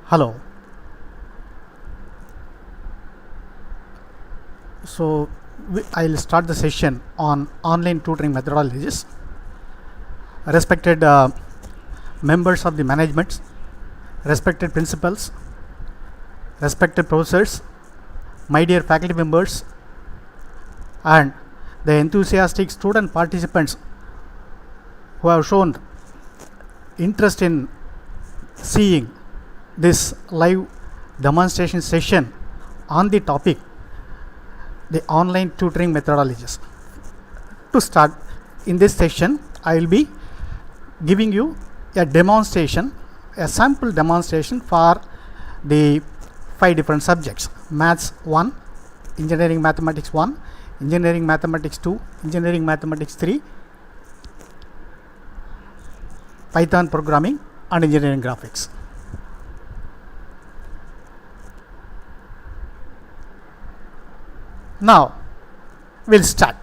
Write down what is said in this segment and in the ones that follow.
Hello. So I'll start the session on online tutoring methodologies. Respected members of the management, respected principals, respected professors, my dear faculty members, and the enthusiastic student participants who have shown interest in seeing this live demonstration session on the topic the online tutoring methodologies. To start, in this session I will be giving you a demonstration, a sample demonstration for the 5 different subjects: Maths 1, Engineering Mathematics 1, Engineering Mathematics 2, Engineering Mathematics 3, Python programming and Engineering Graphics. Now we'll start.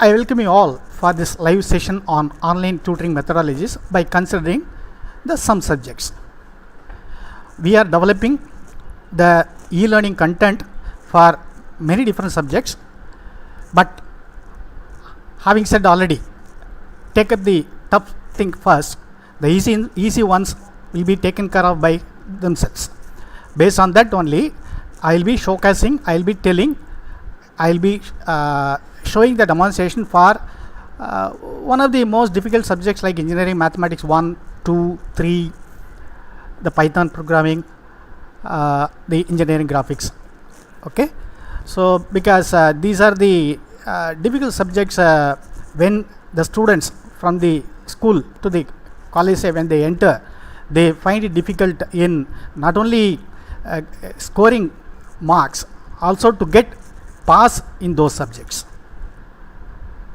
I welcome you all for this live session on online tutoring methodologies by considering the some subjects. We are developing the e-learning content for many different subjects, but having said already, take up the tough thing first. The easy ones will be taken care of by themselves. Based on that only, I will be showcasing, I will be telling, I will be showing the demonstration for one of the most difficult subjects like Engineering Mathematics 1, 2, 3, the Python programming, the Engineering Graphics. Okay, so because these are the difficult subjects when the students from the school to the college, when they enter, they find it difficult in not only scoring marks, also to get pass in those subjects.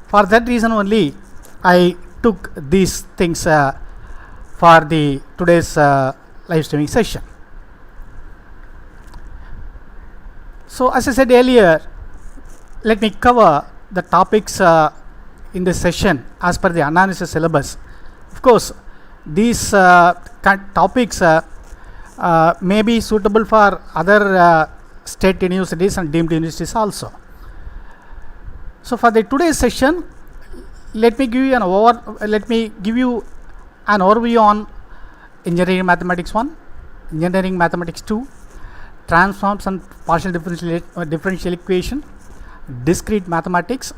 For that reason only I took these things for the today's live streaming session. So as I said earlier, let me cover the topics in this session as per the analysis syllabus. Of course, these topics may be suitable for other state universities and deemed universities also. So for the today's session, let me give you an overview on Engineering Mathematics 1, Engineering Mathematics 2, Transforms and Partial Differential Equation, Discrete Mathematics,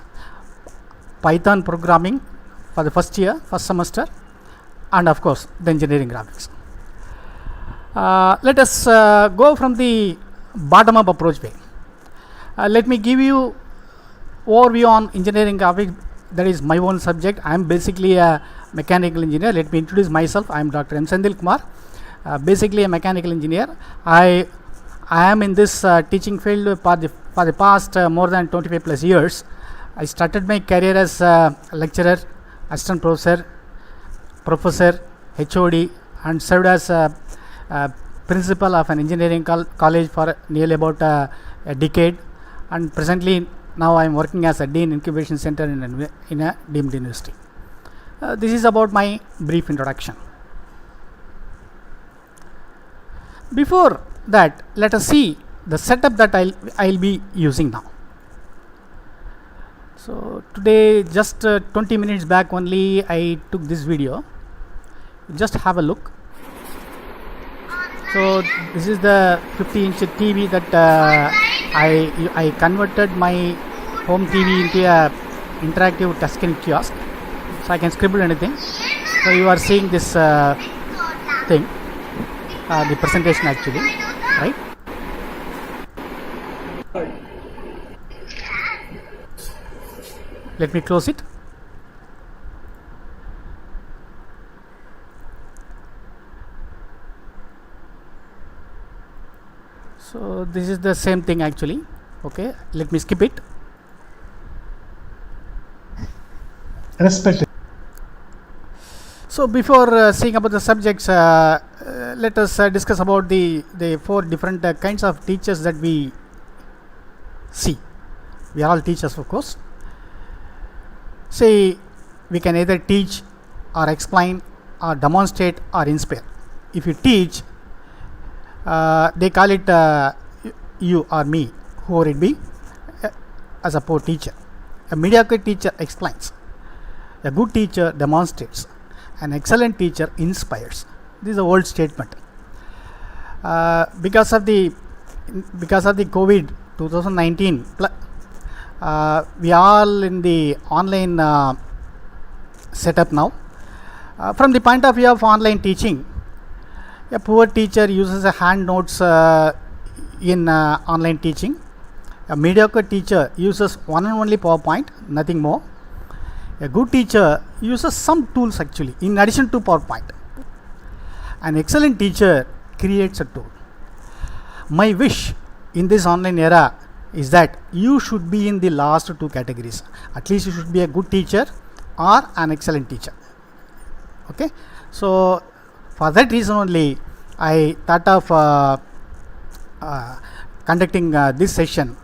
Python programming for the first semester, and of course the Engineering Graphics. Let us go from the bottom up approach way. Let me give you overview on Engineering Graphics. That is my own subject. I am basically a mechanical engineer. Let me introduce myself. I am Dr.M.Sethil Kumar, basically a mechanical engineer. I am in this teaching field for the past more than 25 plus years. I started my career as a lecturer, assistant professor, HOD, and served as a principal of an engineering college for nearly about a decade, and presently now I am working as a Dean Incubation Center in a deemed university. This is about my brief introduction. Before that, let us see the setup that I'll be using now. So today, just 20 minutes back only, I took this video. Just have a look. So this is the 50-inch TV that I converted my home TV into a interactive touchscreen kiosk, so I can scribble anything. So you are seeing this thing, the presentation actually, right? Let me close it. So this is the same thing actually. Okay, let me skip it. Respect. So before seeing about the subjects, let us discuss about the 4 different kinds of teachers that we see. We are all teachers, of course. Say we can either teach or explain or demonstrate or inspire. If you teach, they call it you or me, whoever it be, as a poor teacher. A mediocre teacher explains. A good teacher demonstrates. An excellent teacher inspires. This is an old statement. Because of the COVID 2019, we are all in the online setup now. From the point of view of online teaching, a poor teacher uses a hand notes in online teaching. A mediocre teacher uses one and only PowerPoint, nothing more. A good teacher uses some tools actually in addition to PowerPoint. An excellent teacher creates a tool. My wish in this online era is that you should be in the last 2 categories. At least you should be a good teacher or an excellent teacher. Okay, so for that reason only I thought of conducting this session.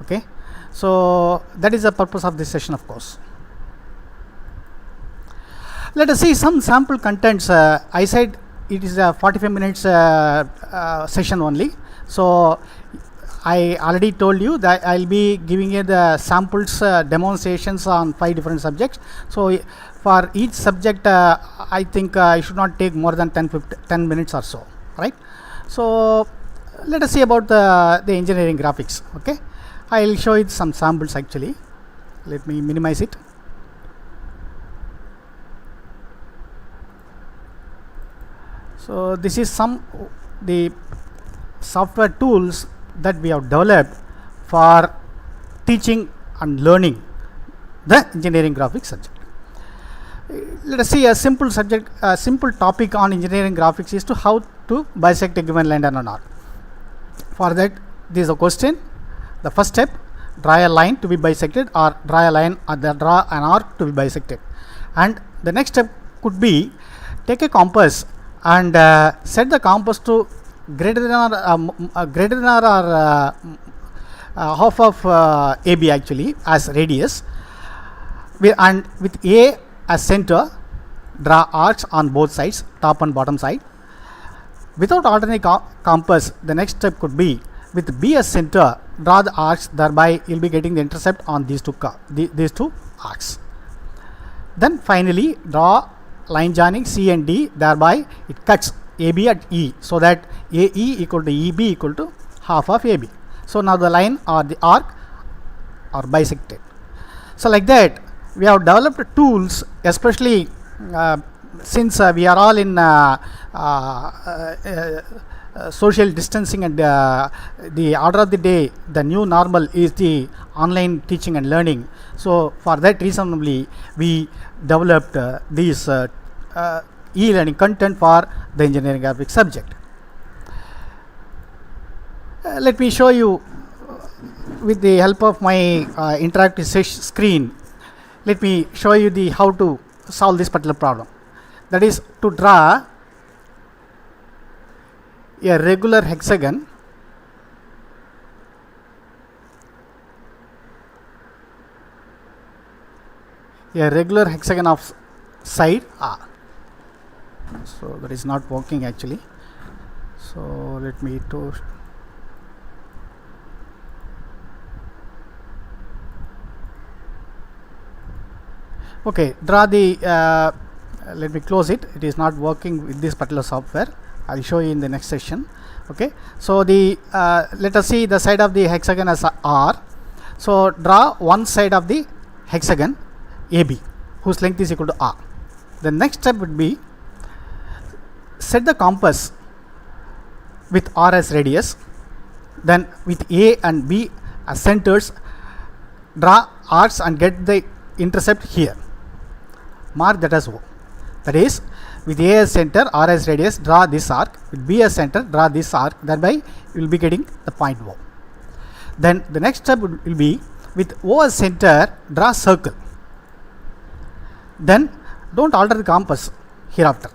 Okay, so that is the purpose of this session, of course. Let us see some sample contents. I said it is a 45 minutes session only. So I already told you that I will be giving you the samples demonstrations on 5 different subjects. So for each subject I think I should not take more than 10 minutes or so, right? So let us see about the engineering graphics. Okay, I will show you some samples actually. Let me minimize it. So this is the software tools that we have developed for teaching and learning the engineering graphics subject. Let us see a simple topic on engineering graphics is to how to bisect a given line and an arc. For that, there is a question. The first step, draw a line to be bisected, or draw a line or draw an arc to be bisected. And the next step could be take a compass and set the compass to greater than or half of AB actually as radius, and with A as center, draw arcs on both sides, top and bottom side. Without alternate compass, the next step could be with B as center, draw the arcs, thereby you will be getting the intercept on these two arcs. Then finally draw line joining C and D, thereby it cuts AB at E, so that AE equal to EB equal to half of AB. So now the line or the arc are bisected. So like that we have developed tools, especially since we are all in social distancing, and the order of the day, the new normal is the online teaching and learning. So for that reason only we developed these e-learning content for the engineering graphics subject. Let me show you with the help of my interactive screen. Let me show you how to solve this particular problem. That is to draw a regular hexagon of side R. So that is not working actually. So let me do. Okay, draw the let me close it. It is not working with this particular software. I will show you in the next session. Okay, so the let us see the side of the hexagon as R. So draw one side of the hexagon AB whose length is equal to R. The next step would be set the compass with R as radius, then with A and B as centers, draw arcs and get the intercept here. Mark that as O. That is, with A as center, R as radius, draw this arc. With B as center, draw this arc. Thereby, you will be getting the point O. Then the next step will be with O as center, draw circle. Then don't alter the compass hereafter.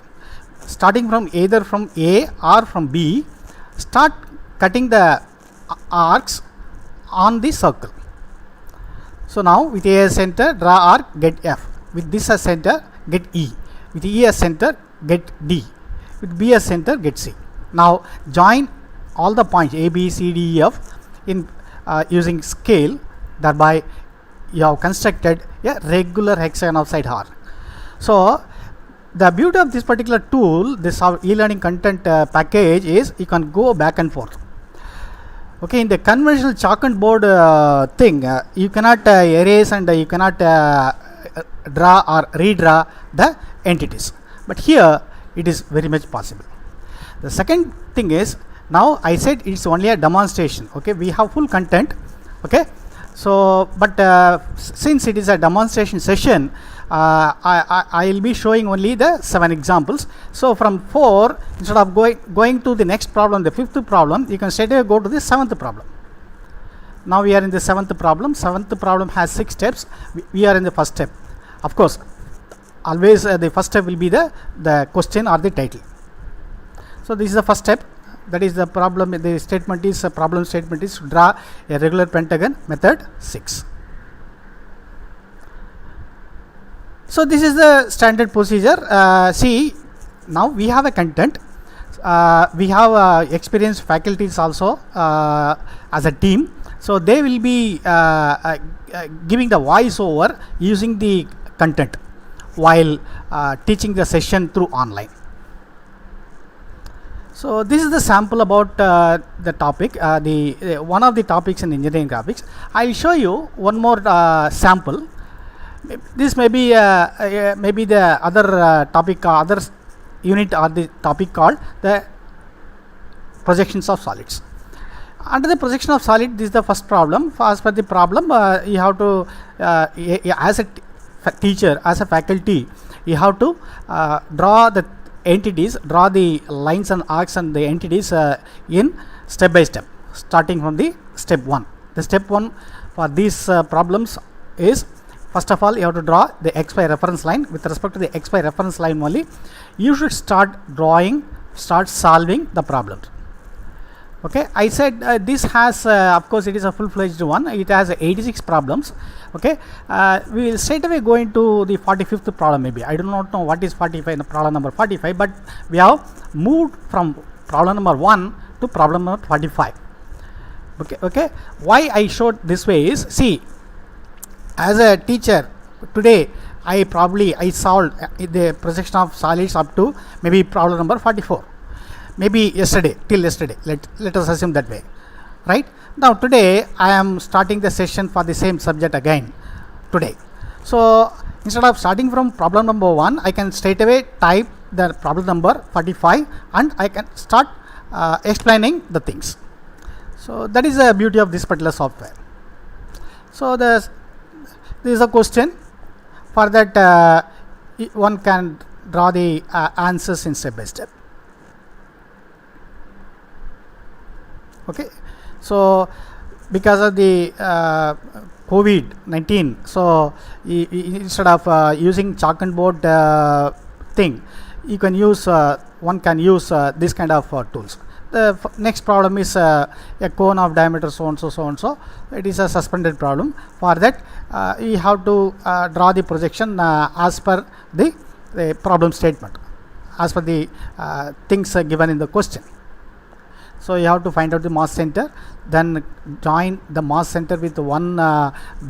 Starting from either from A or from B, start cutting the arcs on the circle. So now with A as center, draw arc, get F. With this as center, get E. With E as center, get D. With B as center, get C. Now join all the points A, B, C, D, E, F in using scale. Thereby you have constructed a regular hexagon of side arc. So the beauty of this particular tool, this e-learning content package, is you can go back and forth. Okay, in the conventional chalk and board thing, you cannot erase and you cannot draw or redraw the entities. But here it is very much possible. The second thing is, now I said it's only a demonstration. Okay, we have full content. Okay, so but since it is a demonstration session, I will be showing only the 7 examples. So from 4, instead of going to the next problem, the 5th problem, you can straight away go to the 7th problem. Now we are in the 7th problem. 7th problem has 6 steps. We are in the first step. Of course, always the first step will be the question or the title. So this is the first step. That is the problem. The statement is problem statement is to draw a regular pentagon, method 6. So this is the standard procedure. See, now we have a content. We have experienced faculties also as a team. So they will be giving the voice over using the content while teaching the session through online. So this is the sample about the topic, one of the topics in engineering graphics. I will show you one more sample. This may be maybe the other topic, other unit or the topic called the projections of solids. Under the projection of solid, this is the first problem. As per the problem, you have to as a teacher, as a faculty, you have to draw the entities, draw the lines and arcs and the entities in step by step, starting from the step 1. The step 1 for these problems is, first of all, you have to draw the xy reference line. With respect to the xy reference line only, you should start solving the problem. Okay, I said this has of course it is a full-fledged one. It has 86 problems. Okay, we will straight away go into the 45th problem. Maybe I do not know what is 45, problem number 45, but we have moved from problem number 1 to problem number 45. Okay, why I showed this way is, see, as a teacher today, I solved the projection of solids up to maybe problem number 44. Maybe till yesterday, let us assume that way, right? Now today I am starting the session for the same subject again today. So instead of starting from problem number 1, I can straight away type the problem number 45 and I can start explaining the things. So that is the beauty of this particular software. So this is a question. For that one can draw the answers in step by step. Okay, so because of the COVID-19, so instead of using chalk and board thing, you can use one can use this kind of tools. The next problem is a cone of diameter so and so. It is a suspended problem. For that, you have to draw the projection as per the problem statement, as per the things given in the question. So you have to find out the mass center, then join the mass center with one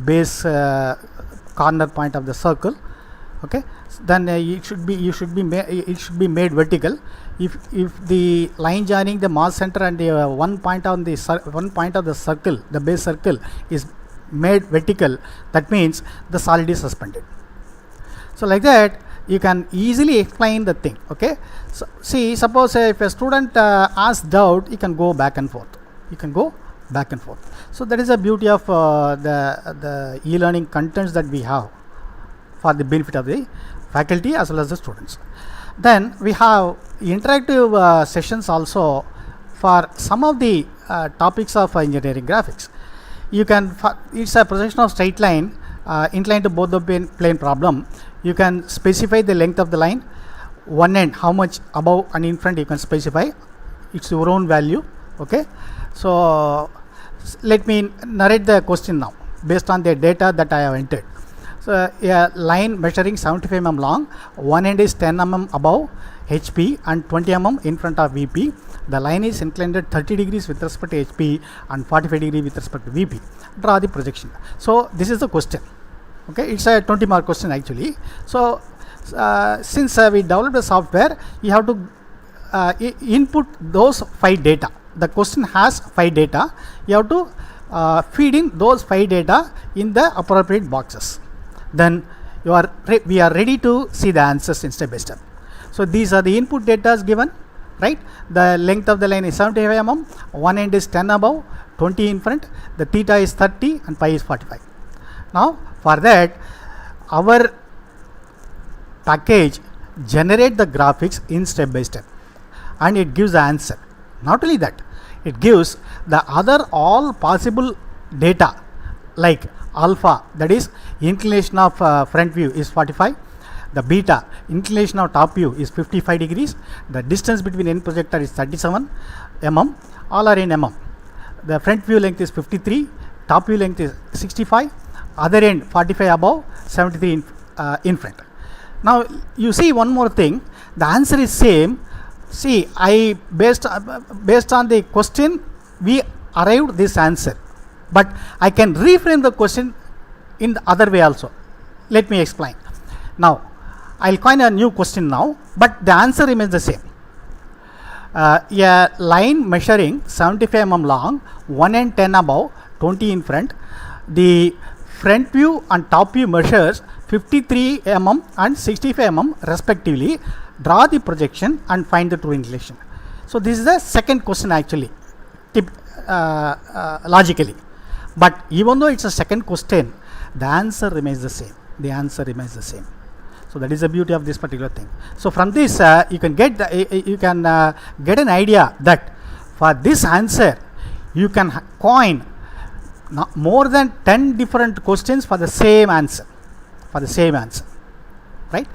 base corner point of the circle. Okay, then it should be made vertical. If the line joining the mass center and the one point of the circle, the base circle, is made vertical, that means the solid is suspended. So like that, you can easily explain the thing. Okay, so see, suppose if a student asks doubt, you can go back and forth. So that is the beauty of the e-learning contents that we have for the benefit of the faculty as well as the students. Then we have interactive sessions also for some of the topics of engineering graphics. you can, it's a projection of straight line inclined to both the plane problem. You can specify the length of the line, one end how much above and in front you can specify, it's your own value. Okay, so let me narrate the question now based on the data that I have entered. So a line measuring 75 mm long, one end is 10 mm above HP and 20 mm in front of VP. The line is inclined at 30 degrees with respect to HP and 45 degrees with respect to VP. Draw the projection. So this is the question. Okay, it's a 20-mark question actually. So since we developed the software, you have to input those 5 data. The question has 5 data. You have to feed in those 5 data in the appropriate boxes. Then we are ready to see the answers in step by step. So these are the input data given, right? The length of the line is 75 mm, one end is 10 above, 20 in front, the theta is 30 and pi is 45. Now for that, our package generate the graphics in step by step and it gives the answer. Not only that, it gives the other all possible data like alpha, that is inclination of front view is 45, the beta inclination of top view is 55 degrees, the distance between end projector is 37 mm, all are in mm. The front view length is 53, top view length is 65, other end 45 above, 73 in front. Now you see one more thing, the answer is same. See, I based on the question we arrived this answer, but I can reframe the question in the other way also. Let me explain. Now I'll coin a new question now, but the answer remains the same. A line measuring 75 mm long, one end 10 above, 20 in front. The front view and top view measures 53 mm and 65 mm respectively. Draw the projection and find the true inclination. So this is the second question actually, logically. But even though it's a second question, the answer remains the same. The answer remains the same. So that is the beauty of this particular thing. So from this you can get get an idea that for this answer you can coin more than 10 different questions for the same answer. Right?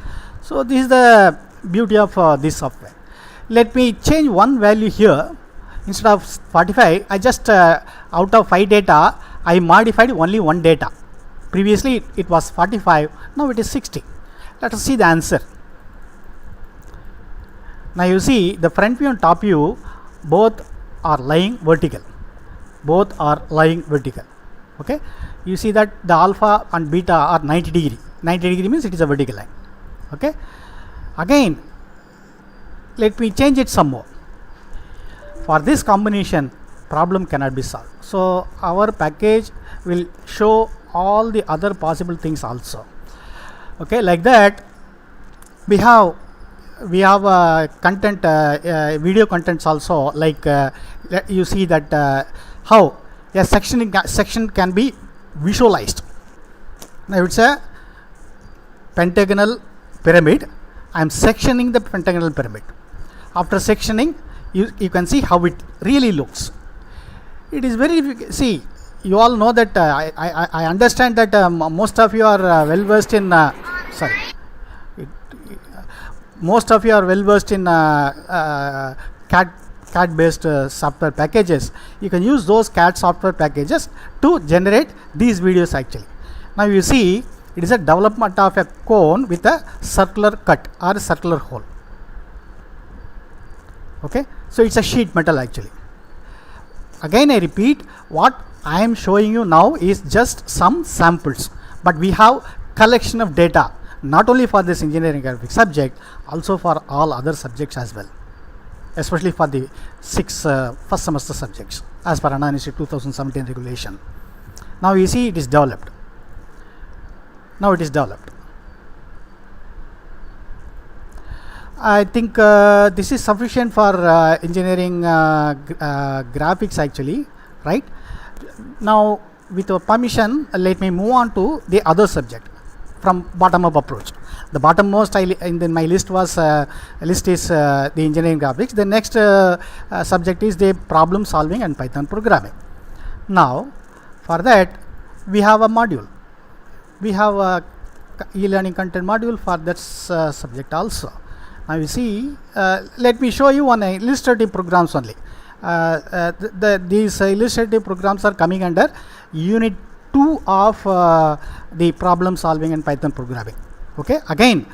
So this is the beauty of this software. Let me change one value here. Instead of 45, I just out of 5 data I modified only one data. Previously it was 45, now it is 60. Let us see the answer. Now you see the front view and top view both are lying vertical. Okay, you see that the alpha and beta are 90 degree. 90 degree means it is a vertical line. Okay, again let me change it some more. For this combination, problem cannot be solved. So our package will show all the other possible things also. Okay, like that we have content, video contents also, like you see that how a section can be visualized. Now it's a pentagonal pyramid. I am sectioning the pentagonal pyramid. After sectioning, you can see how it really looks. It is very, see, you all know that I understand that most of you are well versed in CAD based software packages. You can use those CAD software packages to generate these videos actually. Now you see it is a development of a cone with a circular cut or circular hole. Okay, so it's a sheet metal actually. Again I repeat, what I am showing you now is just some samples, but we have collection of data not only for this engineering graphics subject, also for all other subjects as well, especially for the 6 first semester subjects as per ANNA Institute 2017 regulation. Now you see it is developed. I think this is sufficient for engineering graphics actually, right? Now with your permission, let me move on to the other subject from bottom up approach. The bottommost in my list was the engineering graphics. The next subject is the problem solving and Python programming. Now For that, we have a module. We have a e-learning content module for that subject also. Now you see, let me show you one illustrative programs only. These illustrative programs are coming under Unit 2 of the problem solving and Python programming. Okay, again,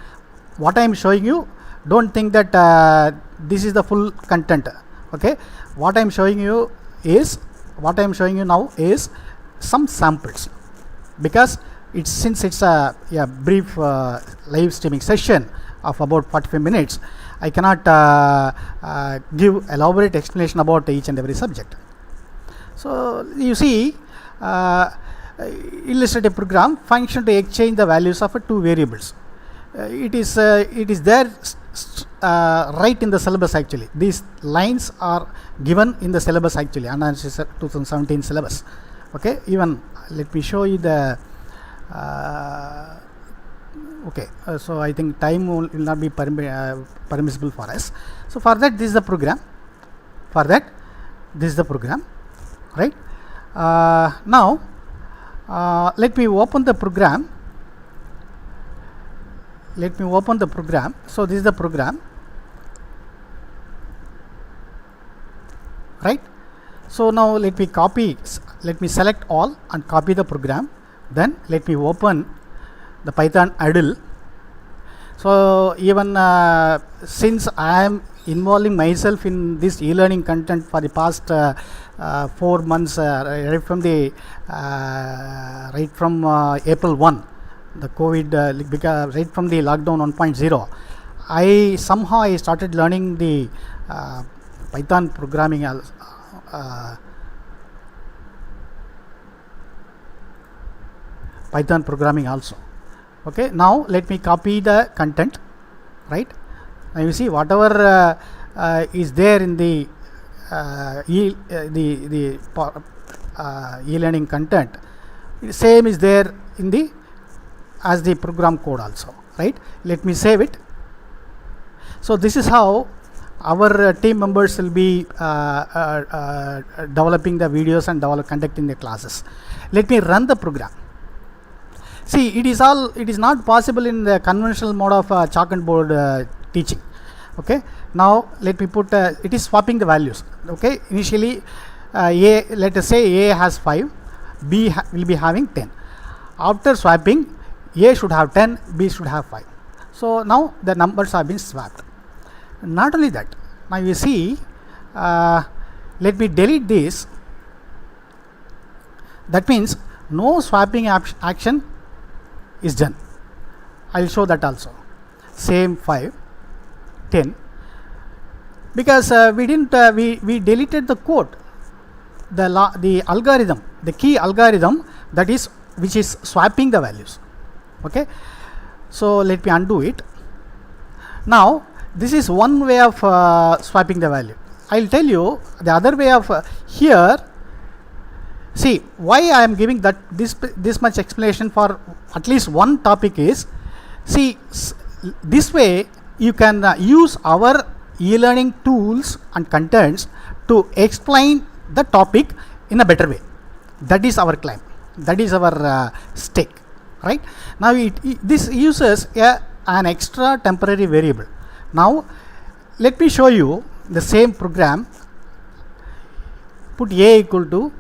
what I am showing you, don't think that this is the full content. Okay, what I am showing you now is some samples, because since it's a brief live streaming session of about 45 minutes, I cannot give elaborate explanation about each and every subject. So you see, illustrative program function to exchange the values of two variables. It is there right in the syllabus actually. These lines are given in the syllabus actually, analysis 2017 syllabus. Okay, even let me show you the so I think time will not be permissible for us. So for that, this is the program. Right? Now let me open the program. So this is the program. Right? So now let me select all and copy the program. Then let me open the Python idle. So even since I am involving myself in this e-learning content for the past 4 months, right from April 1, the COVID, because right from the lockdown 1.0, I started learning the Python programming also. Okay, now let me copy the content. Right, now you see whatever is there in the e-learning content, same is there in the as the program code also. Right, let me save it. So this is how our team members will be developing the videos and conducting the classes. Let me run the program. See, it is not possible in the conventional mode of chalk and board teaching. Okay, now let me put it is swapping the values. Okay, initially let us say A has 5, B will be having 10. After swapping, A should have 10, B should have 5. So now the numbers have been swapped. Not only that, now you see, let me delete this. That means no swapping action is done. I will show that also. Same 5, 10, because we deleted the code, the algorithm, the key algorithm which is swapping the values. Okay, so let me undo it. Now this is one way of swapping the value. I will tell you the other way of here. See, why I am giving that this much explanation for at least one topic is, see, this way you can use our e-learning tools and contents to explain the topic in a better way. That is our claim. That is our stake. Right? Now this uses an extra temporary variable. Now let me show you the same program. Put A equal to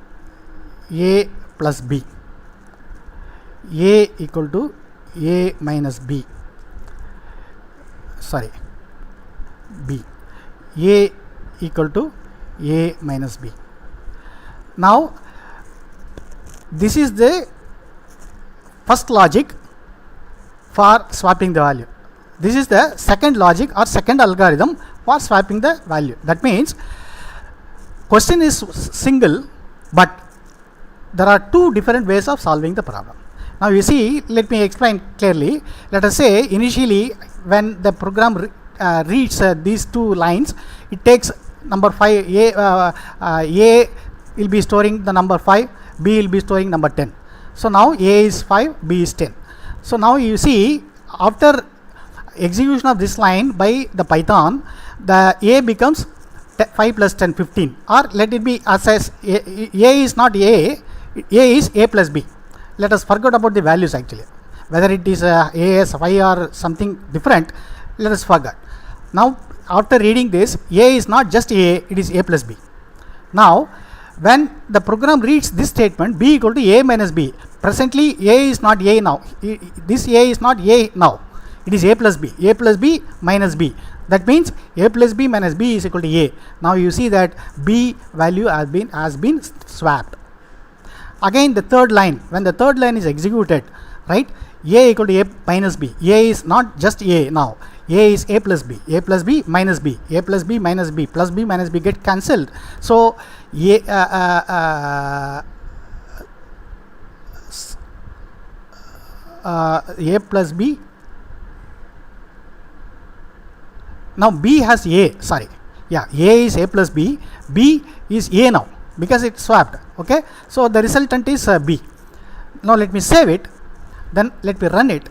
A plus B, A equal to A minus B, B, A equal to A minus B. Now this is the first logic for swapping the value. This is the second logic or second algorithm for swapping the value. That means question is single, but there are two different ways of solving the problem. Now you see, let me explain clearly. Let us say initially when the program reads these two lines, it takes number 5, A will be storing the number 5, B will be storing number 10. So now A is 5, B is 10. So now you see, after execution of this line by the Python, the A becomes 5 plus 10, 15, or let it be as A is not A, A is A plus B. Let us forget about the values actually. Whether it is A as 5 or something different, let us forget. Now, after reading this, A is not just A, it is A plus B. Now, when the program reads this statement, B equal to A minus B, presently A is not A now. This A is not A now. It is A plus B. A plus B minus B. That means A plus B minus B is equal to A. Now you see that B value has been swapped. Again, the third line, when the third line is executed, right, A equal to A minus B. A is not just A now. A is A plus B. A plus B minus B. A plus B minus B. Plus B minus B get cancelled. So A plus B. Now B has A. Sorry. Yeah, A is A plus B. B is A now because it's swapped. Okay. So the resultant is B. Now let me save it. Then let me run it.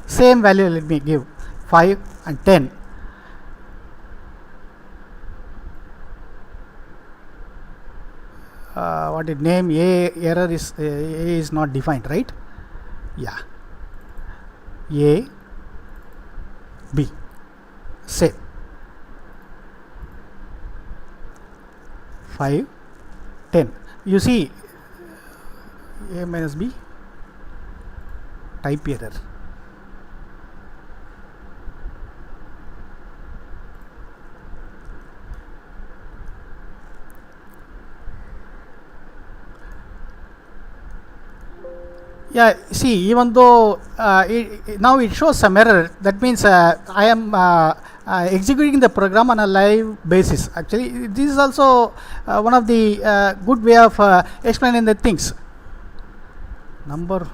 Same value let me give 5 and 10. What is name? A error is A is not defined, right? Yeah. A B. Save. 5 10. You see A minus B, type error. Yeah, see, even though now it shows some error, that means I am executing the program on a live basis. Actually, this is also one of the good way of explaining the things. Number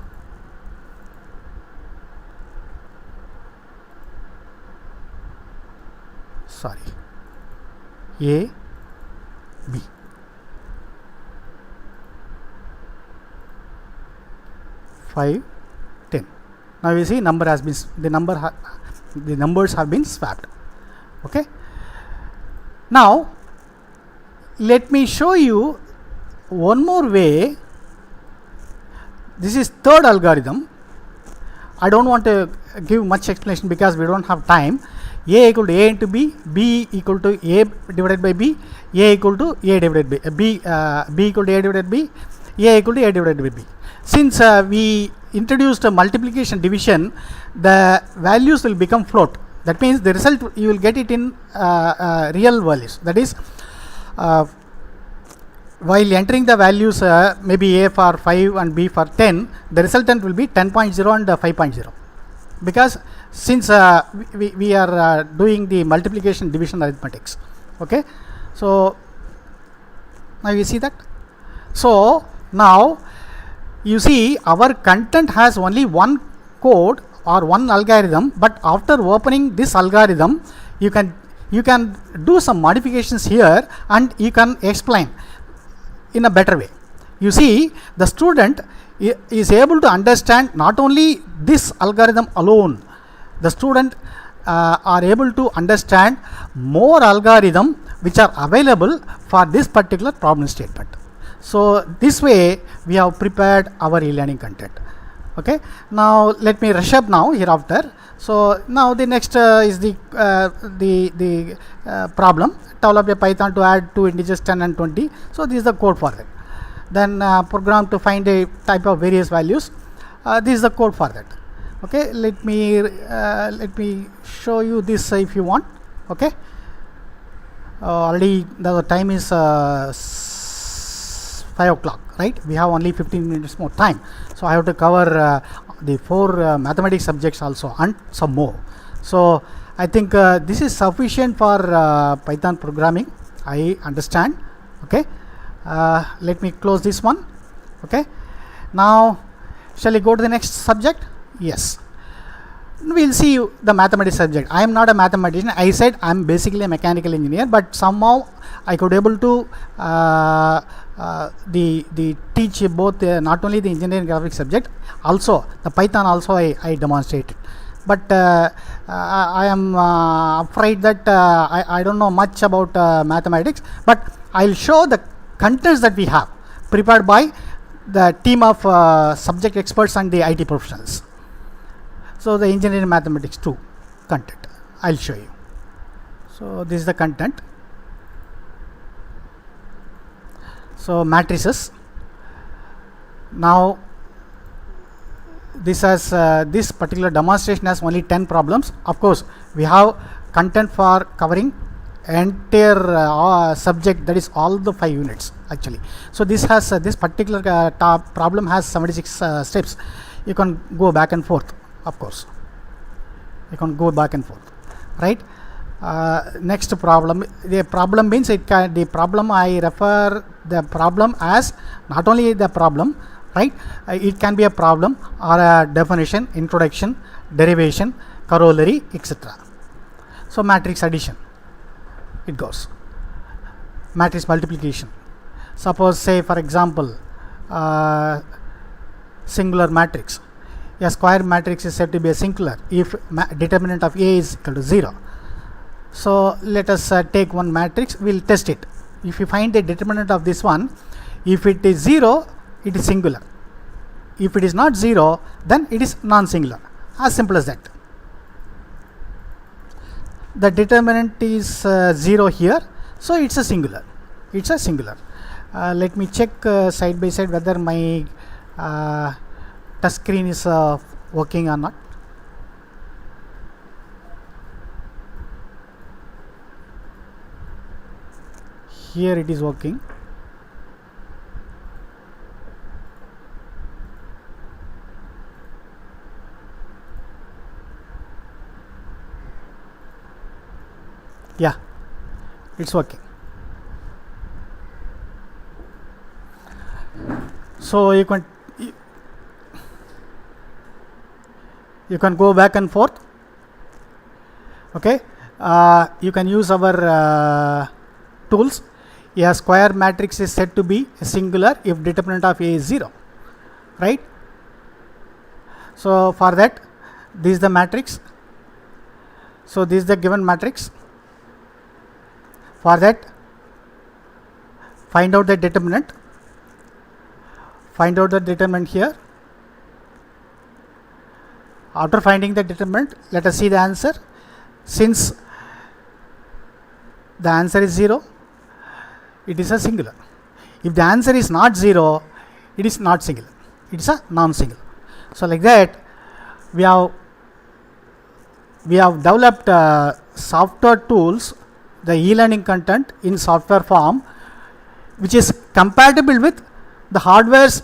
sorry, A B. Five, 10. Now you see number has been the numbers have been swapped. Okay. Now let me show you one more way. This is third algorithm. I don't want to give much explanation because we don't have time. A equal to A into B, B equal to A divided by B, A equal to A divided by B, B equal to A divided by B, A equal to A divided by B. Since we introduced a multiplication division, the values will become float. That means the result you will get it in real values. That is, while entering the values maybe A for 5 and B for 10, the resultant will be 10.0 and 5.0. Because since we are doing the multiplication division arithmetics. Okay. So now you see that. So now you see our content has only one code or one algorithm, but after opening this algorithm you can do some modifications here and you can explain in a better way. You see, the student is able to understand not only this algorithm alone, the student are able to understand more algorithm which are available for this particular problem statement. So this way we have prepared our e-learning content. Okay. Now let me rush up now hereafter. So now the next is the problem. Develop a Python to add two integers 10 and 20. So this is the code for that. Then program to find a type of various values. This is the code for that. Okay. Let me show you this if you want. Okay. Already the time is 5 o'clock, right? We have only 15 minutes more time. So I have to cover the 4 mathematics subjects also and some more. So I think this is sufficient for Python programming. I understand. Okay. Let me close this one. Okay. Now shall we go to the next subject? Yes. We will see the mathematics subject. I am not a mathematician. I said I am basically a mechanical engineer, but somehow I could able to teach both not only the engineering graphics subject, also the Python also I demonstrated. But I am afraid that I don't know much about mathematics, but I will show the contents that we have prepared by the team of subject experts and the IT professionals. So the engineering mathematics 2 content, I'll show you. So this is the content. So matrices. Now this has this particular demonstration has only 10 problems. Of course, we have content for covering entire subject, that is all the 5 units actually. So this has this particular problem has 76 steps. You can go back and forth, of course. You can go back and forth, right? Next problem. The problem means the problem I refer the problem as not only the problem, right? It can be a problem or a definition, introduction, derivation, corollary, etc. So matrix addition, it goes. Matrix multiplication. Suppose, say for example, singular matrix. A square matrix is said to be a singular if determinant of A is equal to 0. So let us take one matrix, we will test it. If you find the determinant of this one, if it is 0, it is singular. If it is not 0, then it is non-singular. As simple as that. The determinant is 0 here, so it's a singular. It's a singular. Let me check side by side whether my touch screen is working or not. Here it is working. Yeah, it's working. So you can go back and forth. Okay, you can use our tools. A square matrix is said to be a singular if determinant of A is 0, right? So for that, this is the matrix. So this is the given matrix. For that, find out the determinant. Find out the determinant here. After finding the determinant, let us see the answer. Since the answer is 0, it is a singular. If the answer is not 0, it is not singular. It is a non-singular. So like that, we have developed software tools, the e-learning content in software form, which is compatible with the hardwares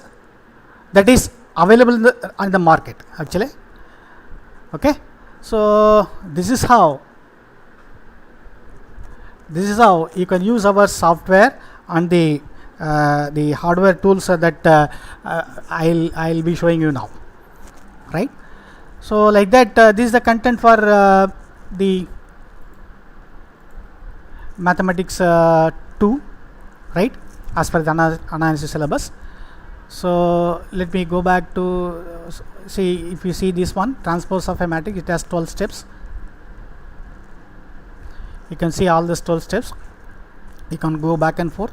that is available on the market actually. Okay, so this is how you can use our software and the hardware tools that I'll be showing you now, right? So like that, this is the content for the mathematics 2, right, as per the analysis syllabus. So let me go back to see. If you see this one, transpose of a matrix, it has 12 steps. You can see all these 12 steps. You can go back and forth.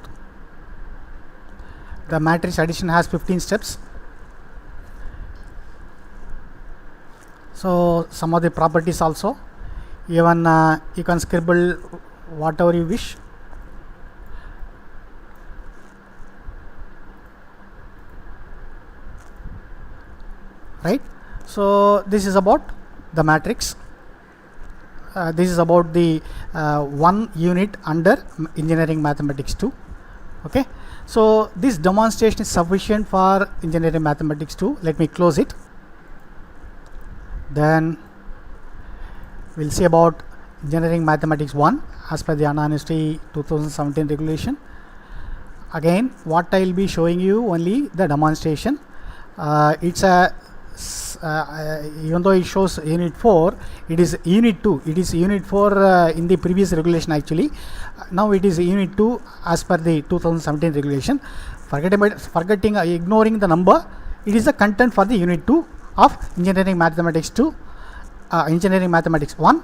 The matrix addition has 15 steps. So some of the properties also, even you can scribble whatever you wish. Right. So this is about the matrix. This is about the one unit under engineering mathematics 2. Okay. So this demonstration is sufficient for engineering mathematics 2. Let me close it. Then we'll see about engineering mathematics 1 as per the University 2017 regulation. Again, what I will be showing you only the demonstration. It's a even though it shows unit 4, it is unit 2. It is unit 4 in the previous regulation actually. Now it is unit 2 as per the 2017 regulation. Ignoring the number, it is the content for the unit 2 of engineering mathematics 2, engineering mathematics 1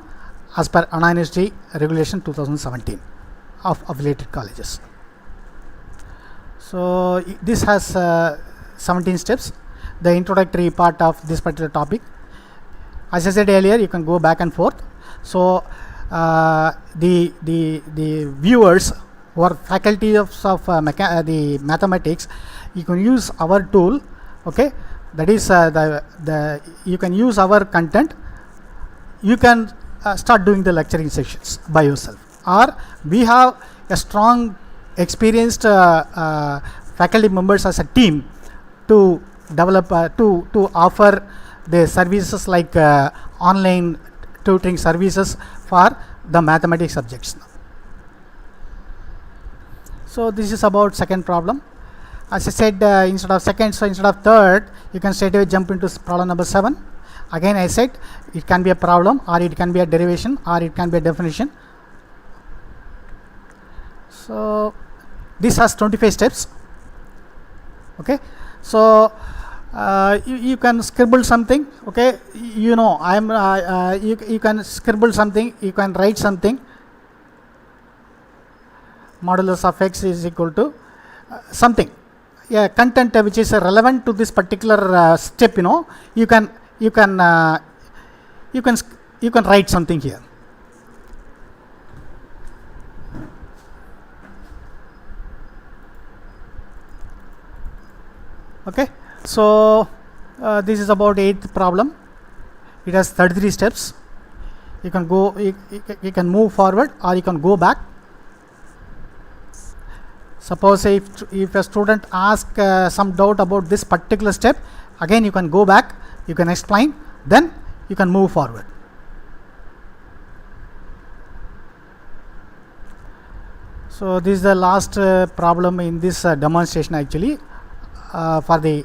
as per University regulation 2017 of affiliated colleges. So this has 17 steps, the introductory part of this particular topic. As I said earlier, you can go back and forth. So the viewers who are faculty of the mathematics, you can use our tool. Okay, that is you can use our content. You can start doing the lecturing sessions by yourself, or we have a strong experienced faculty members as a team to develop to offer the services like online tutoring services for the mathematics subjects. So this is about second problem. As I said, instead of second, so instead of third, you can straight away jump into problem number 7. Again, I said it can be a problem, or it can be a derivation, or it can be a definition. So this has 25 steps. Okay, so you can scribble something. Okay, you know, you can scribble something, you can write something. Modulus of x is equal to something, yeah, content which is relevant to this particular step. You know, you can write something here. Okay, so this is about 8th problem. It has 33 steps. You can go, you can move forward, or you can go back. Suppose if a student asks some doubt about this particular step, again you can go back, you can explain, then you can move forward. So this is the last problem in this demonstration actually for the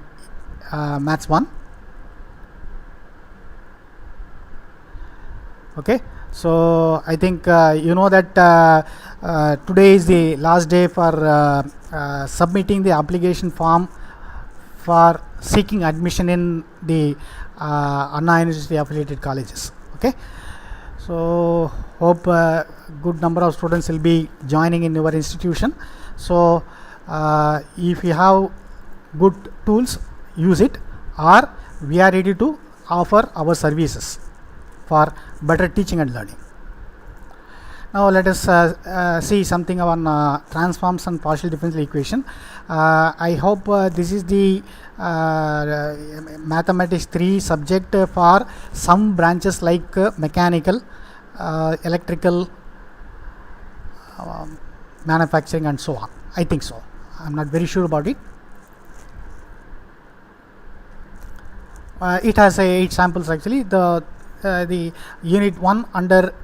maths 1. Okay, so I think you know that today is the last day for submitting the application form for seeking admission in the Anna University affiliated colleges. Okay, so hope good number of students will be joining in your institution. So if you have good tools, use it, or we are ready to offer our services for better teaching and learning. Now let us see something on transforms and partial differential equation. I hope this is the mathematics 3 subject for some branches like mechanical, electrical, manufacturing and so on. I think so. I am not very sure about it. It has 8 samples actually. The unit 1 under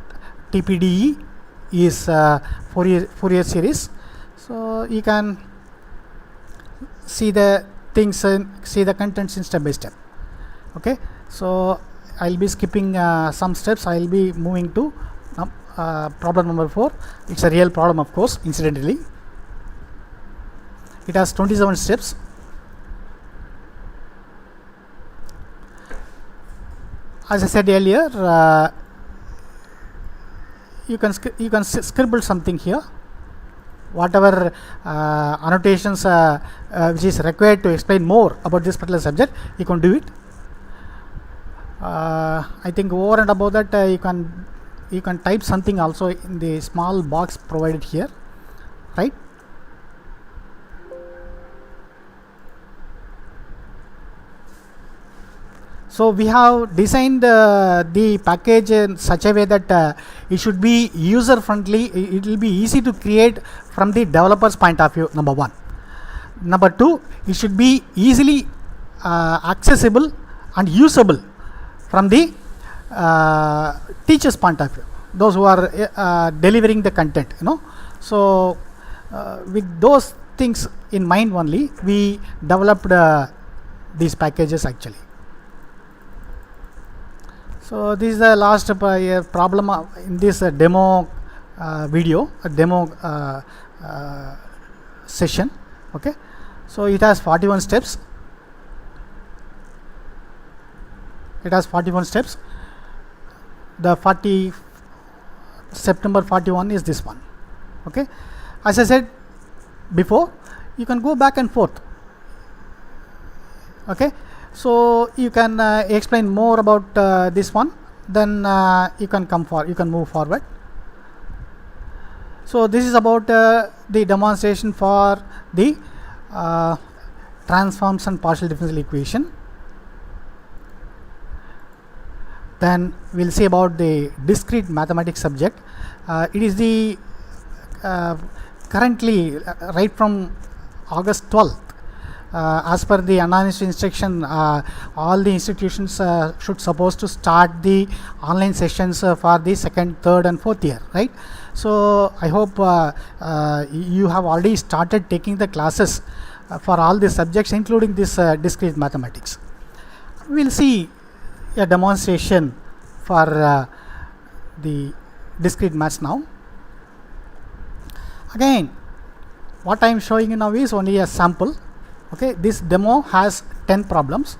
TPDE is Fourier series. So you can see the things and see the contents in step by step. Okay, so I'll be skipping some steps. I'll be moving to problem number 4. It's a real problem, of course, incidentally. It has 27 steps. As I said earlier, you can scribble something here. Whatever annotations which is required to explain more about this particular subject, you can do it. I think over and above that, you can type something also in the small box provided here, right? So we have designed the package in such a way that it should be user friendly. It will be easy to create from the developer's point of view, number 1. Number 2, it should be easily accessible and usable from the teacher's point of view, those who are delivering the content, you know. So with those things in mind only, we developed these packages actually. So this is the last problem in this demo video, demo session. Okay, so it has 41 steps. It has 41 steps. The step number 41 is this one. Okay, as I said before, you can go back and forth. Okay, so you can explain more about this one, then you can move forward. So this is about the demonstration for the transforms and partial differential equation. Then we'll see about the discrete mathematics subject. It is the currently right from August 12th. As per the announced instruction, all the institutions should supposed to start the online sessions for the second, third and fourth year, right? So I hope you have already started taking the classes for all the subjects, including this discrete mathematics. We'll see a demonstration for the discrete maths now. Again, what I am showing you now is only a sample. Okay, this demo has 10 problems.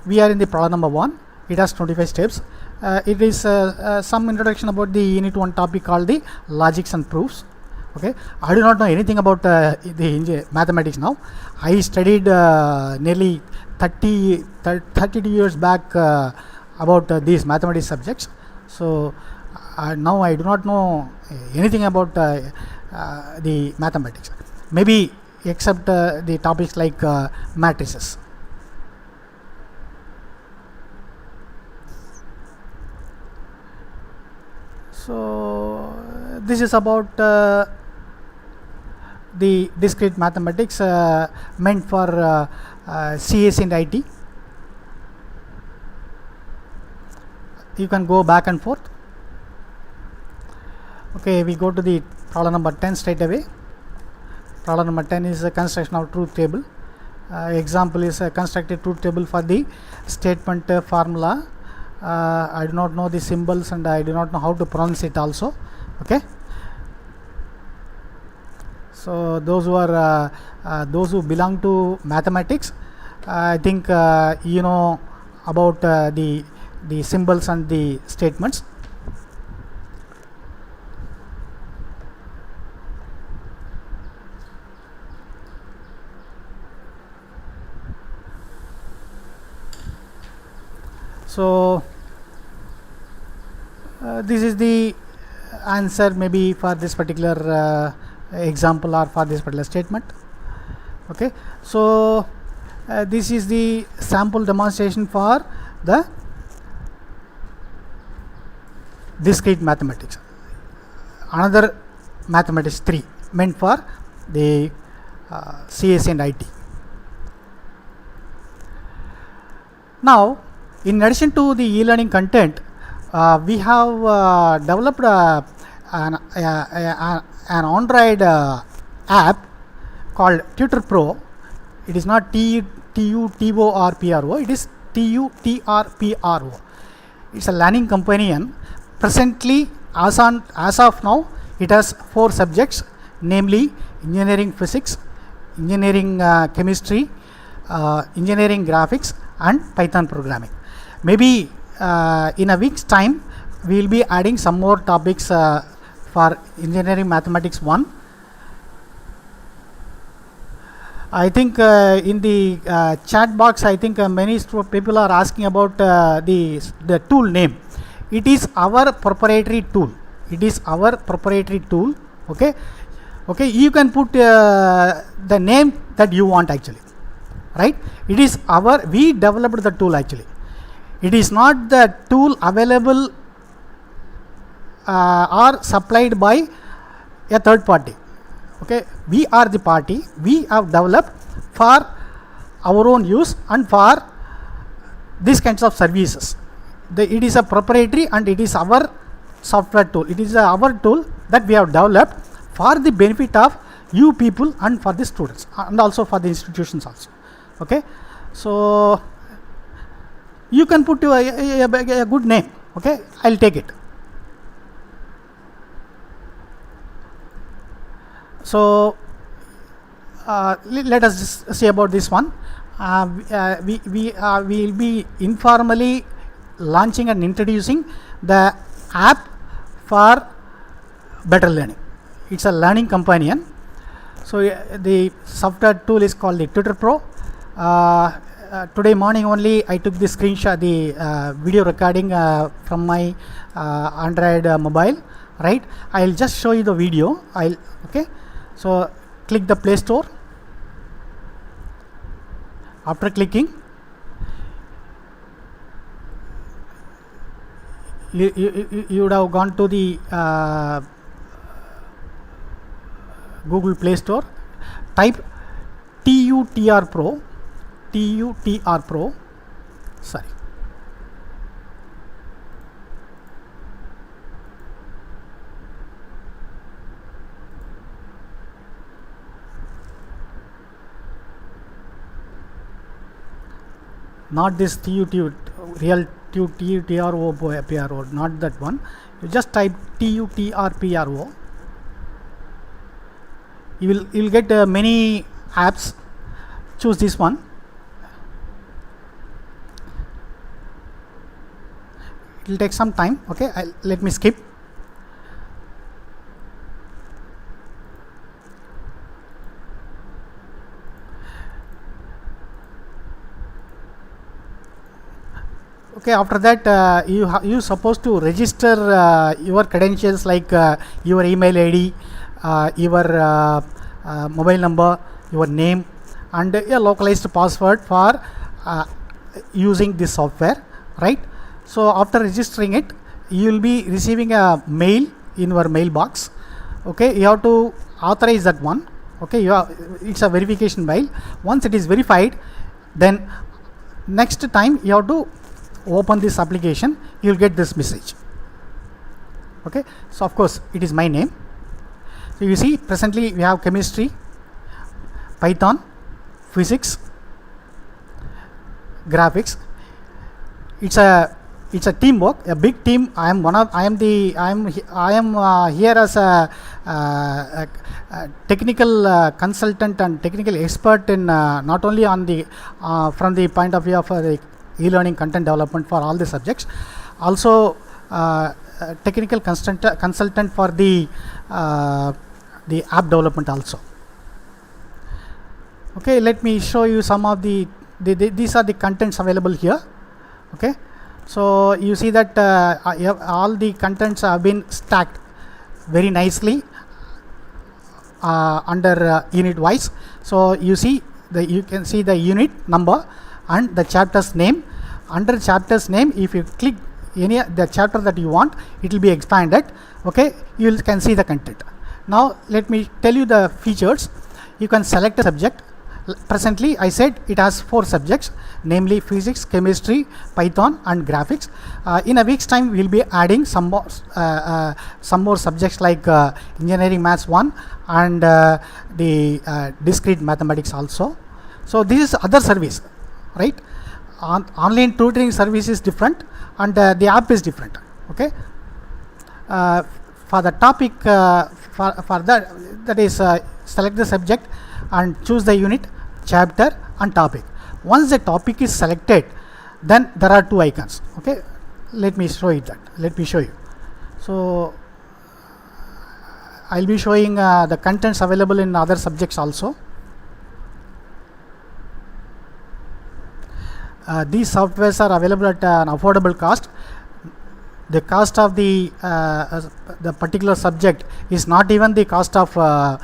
We are in the problem number 1. It has 25 steps. It is some introduction about the unit 1 topic called the logics and proofs. Okay, I do not know anything about the mathematics now. I studied nearly 32 years back about these mathematics subjects. So now I do not know anything about the mathematics. Maybe except the topics like matrices. So this is about the discrete mathematics meant for CS and IT. You can go back and forth. Okay, we go to the problem number 10 straight away. Problem number 10 is a construction of truth table. Example is a constructed truth table for the statement formula. I do not know the symbols and I do not know how to pronounce it also. Okay, so those who are those who belong to mathematics, I think you know about the symbols and the statements. So this is the answer maybe for this particular example or for this particular statement. Okay, so this is the sample demonstration for the discrete mathematics. Another mathematics 3 meant for the CS and IT. Now, in addition to the e-learning content, we have developed an Android app called TutrPro. It is not TUTORPRO, it is TUTRPRO. It's a learning companion. Presently, as of now, it has 4 subjects, namely engineering physics, engineering chemistry, engineering graphics and Python programming. Maybe in a week's time we will be adding some more topics for engineering mathematics 1. I think in the chat box, I think many people are asking about the tool name. It is our proprietary tool. It is our proprietary tool. Okay, okay, you can put the name that you want actually, right? It is we developed the tool actually. It is not the tool available or supplied by a third party. Okay, we are the party. We have developed for our own use and for these kinds of services. It is a proprietary and it is our software tool. It is our tool that we have developed for the benefit of you people and for the students and also for the institutions also. Okay, so you can put a good name. Okay, I'll take it. So let us just see about this one. We will be informally launching and introducing the app for better learning. It's a learning companion. So the software tool is called the TutrPro. Today morning only I took the screenshot, the video recording from my Android mobile, right? I'll just show you the video. Okay, so click the Play Store. After clicking, you would have gone to the Google Play Store. Type TUTRpro. Sorry. Not this real TUTRPRO, not that one. You just type TUTRPRO. You will get many apps. Choose this one. It will take some time. Okay, let me skip. Okay, after that you supposed to register your credentials, like your email ID, your mobile number, your name, and a localized password for using this software, right? So after registering it, you will be receiving a mail in your mailbox. Okay, you have to authorize that one. Okay, it's a verification mail. Once it is verified, then next time you have to open this application, you will get this message. Okay, so of course it is my name. So you see, presently we have chemistry, Python, physics, graphics. It's a teamwork, a big team. I am here as a technical consultant and technical expert in not only on the from the point of view of the e-learning content development for all the subjects, also technical consultant for the app development also. Okay, let me show you some of these are the contents available here. Okay, so you see that all the contents have been stacked very nicely under unit wise. So you can see the unit number and the chapter's name. Under chapter's name, if you click any the chapter that you want, it will be expanded. Okay, you can see the content. Now let me tell you the features. You can select a subject. Presently I said it has 4 subjects, namely physics, chemistry, Python and graphics. In a week's time we will be adding some more subjects like engineering maths 1 and the discrete mathematics also. So this is other service, right? Online tutoring service is different and the app is different. Okay, for the topic, for that is select the subject and choose the unit, chapter and topic. Once the topic is selected, then there are 2 icons. Okay, let me show you that. Let me show you. So I'll be showing the contents available in other subjects also. These softwares are available at an affordable cost. The cost of the particular subject is not even the cost of a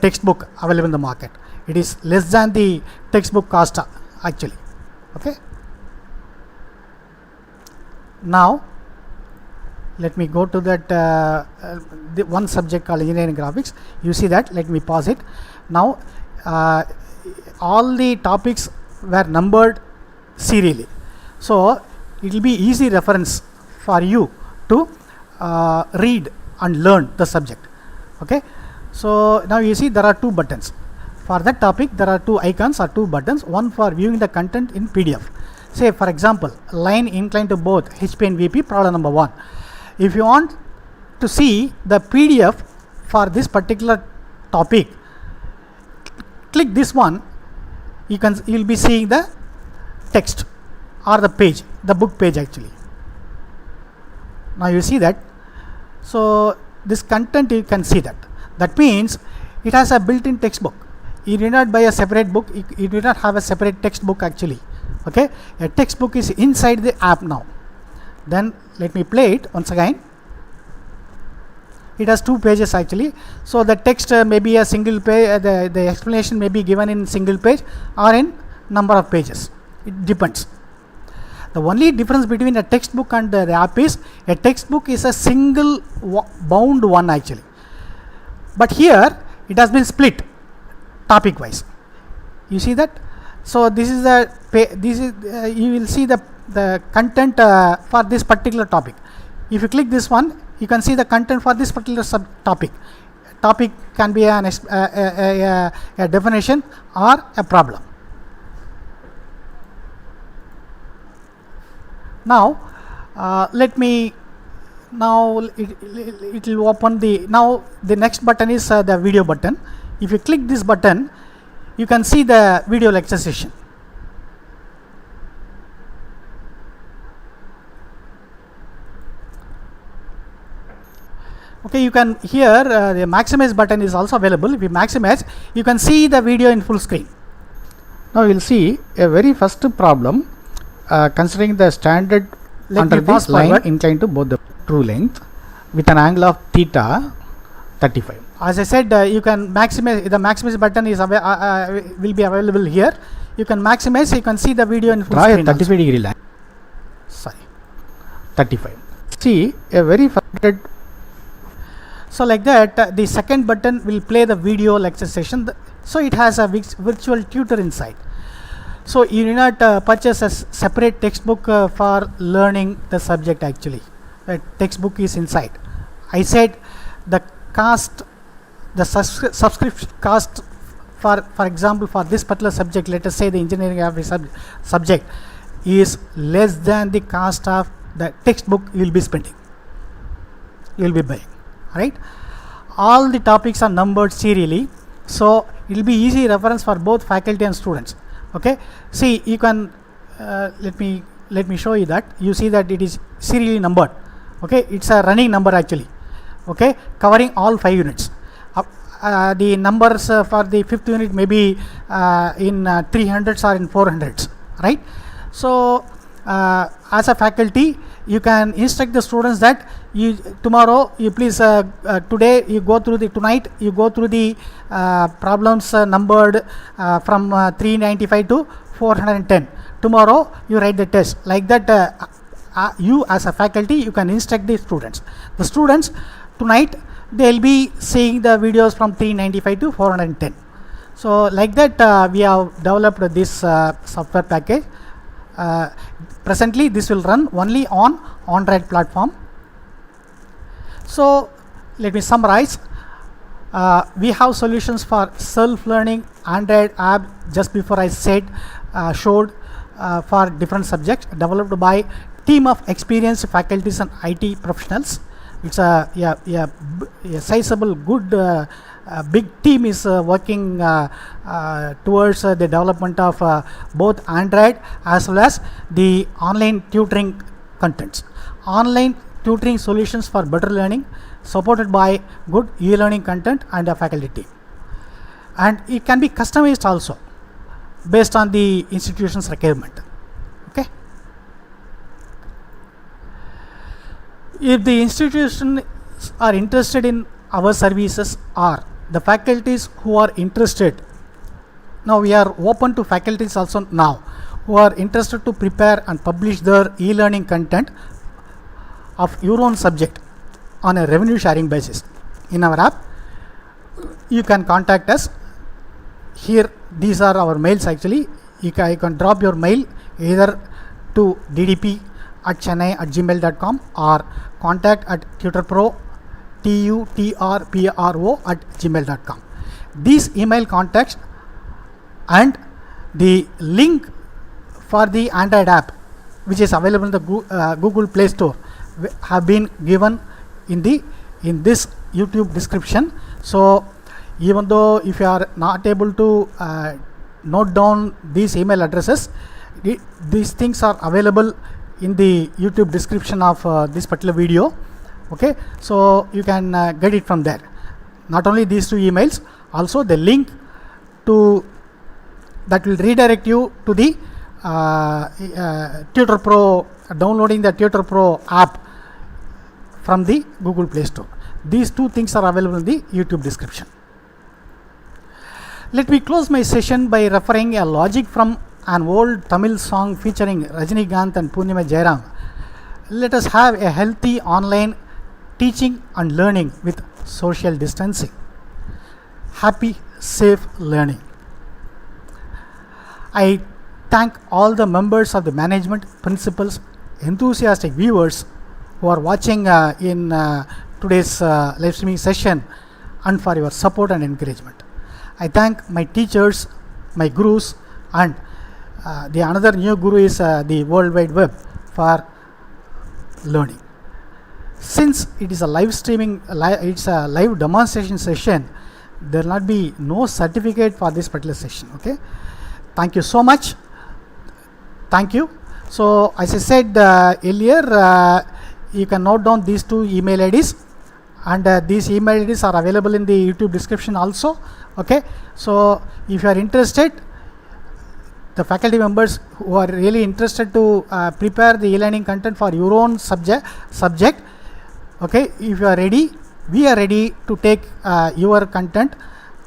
textbook available in the market. It is less than the textbook cost actually. Okay. Now let me go to that the one subject called engineering graphics. You see that. Let me pause it. Now all the topics were numbered serially, so it will be easy reference for you to read and learn the subject. Okay, so now you see there are 2 buttons. For that topic there are 2 icons or 2 buttons, one for viewing the content in PDF. Say for example, line inclined to both HP and VP, problem number 1. If you want to see the PDF for this particular topic, click this one. You will be seeing the text or the page, the book page actually. Now you see that. So this content you can see that. That means it has a built-in textbook. you need not buy a separate book, you do not have a separate textbook actually. Okay, a textbook is inside the app now. Then let me play it once again. It has 2 pages actually, so the text may be a single page, the explanation may be given in single page or in number of pages, it depends. The only difference between a textbook and the app is a textbook is a single bound one actually, but here it has been split topic wise. You see that? So this is the you will see the content for this particular topic. If you click this one, you can see the content for this particular subtopic. Topic can be a definition or a problem. Now let me, now it will open the, now the next button is the video button. If you click this button, you can see the video lecture session. Okay, you can here the maximize button is also available. If you maximize, you can see the video in full screen. Now we will see a very first problem considering the standard under this line inclined to both the true length with an angle of theta 35. As I said, you can maximize, the maximize button is will be available here. You can maximize, you can see the video in full screen. 35 degree line. Sorry, 35. See a very first. So like that, the second button will play the video lecture session. So it has a virtual tutor inside. So you need not purchase a separate textbook for learning the subject actually. The textbook is inside. I said the cost, the subscription cost for example for this particular subject, let us say the engineering average subject, is less than the cost of the textbook you will be spending, you will be buying. Right, all the topics are numbered serially, so it will be easy reference for both faculty and students. Okay, see, you can let me show you that. You see that it is serially numbered. Okay, it's a running number actually. Okay, covering all 5 units. The numbers for the 5th unit may be in 300s or in 400s. Right, so as a faculty, you can instruct the students that you tomorrow you please today you go through the, tonight you go through the problems numbered from 395 to 410. Tomorrow you write the test. Like that, you as a faculty, you can instruct the students. The students tonight they will be seeing the videos from 395 to 410. So like that, we have developed this software package. Presently this will run only on Android platform. So let me summarize. We have solutions for self-learning Android app, just before I said showed for different subjects, developed by team of experienced faculties and IT professionals. It's a sizable good big team is working towards the development of both Android as well as the online tutoring contents. Online tutoring solutions for better learning, supported by good e-learning content and a faculty team. And it can be customized also based on the institution's requirement. Okay. If the institutions are interested in our services, or the faculties who are interested, now we are open to faculties also now who are interested to prepare and publish their e-learning content of your own subject on a revenue sharing basis in our app. You can contact us. Here these are our mails actually. You can drop your mail either to ddp.chennai@gmail.com or contact.tutrpro tutrpro@gmail.com. These email contacts and the link for the Android app, which is available in the Google Play Store, have been given in this YouTube description. So even though if you are not able to note down these email addresses, these things are available in the YouTube description of this particular video. Okay, so you can get it from there. Not only these 2 emails, also the link to that will redirect you to the TutrPro, downloading the TutrPro app from the Google Play Store. These two things are available in the YouTube description. Let me close my session by referring a logic from an old Tamil song featuring Rajinikanth and Purnima Jairam. Let us have a healthy online teaching and learning with social distancing. Happy, safe learning. I thank all the members of the management, principals, enthusiastic viewers who are watching in today's live streaming session, and for your support and encouragement. I thank my teachers, my gurus, and the another new guru is the World Wide Web for learning. Since it is a live streaming, it's a live demonstration session, there will not be no certificate for this particular session. Okay, thank you so much. Thank you. So as I said earlier, you can note down these two email IDs, and these email IDs are available in the YouTube description also. Okay, so if you are interested, the faculty members who are really interested to prepare the e-learning content for your own subject, okay, if you are ready, we are ready to take your content,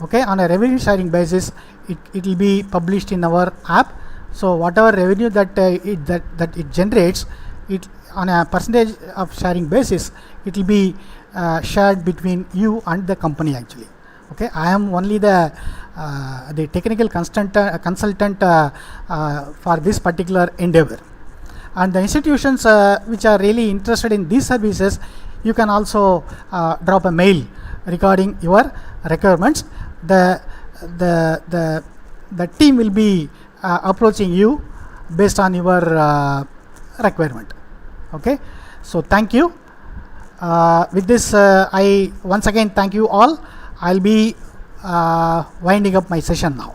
okay, on a revenue sharing basis. It will be published in our app. So whatever revenue that it generates, it on a percentage of sharing basis, it will be shared between you and the company actually. Okay, I am only the technical consultant for this particular endeavor, and the institutions which are really interested in these services, you can also drop a mail regarding your requirements. The team will be approaching you based on your requirement. Okay, so thank you. With this, I once again thank you all. I'll be winding up my session now.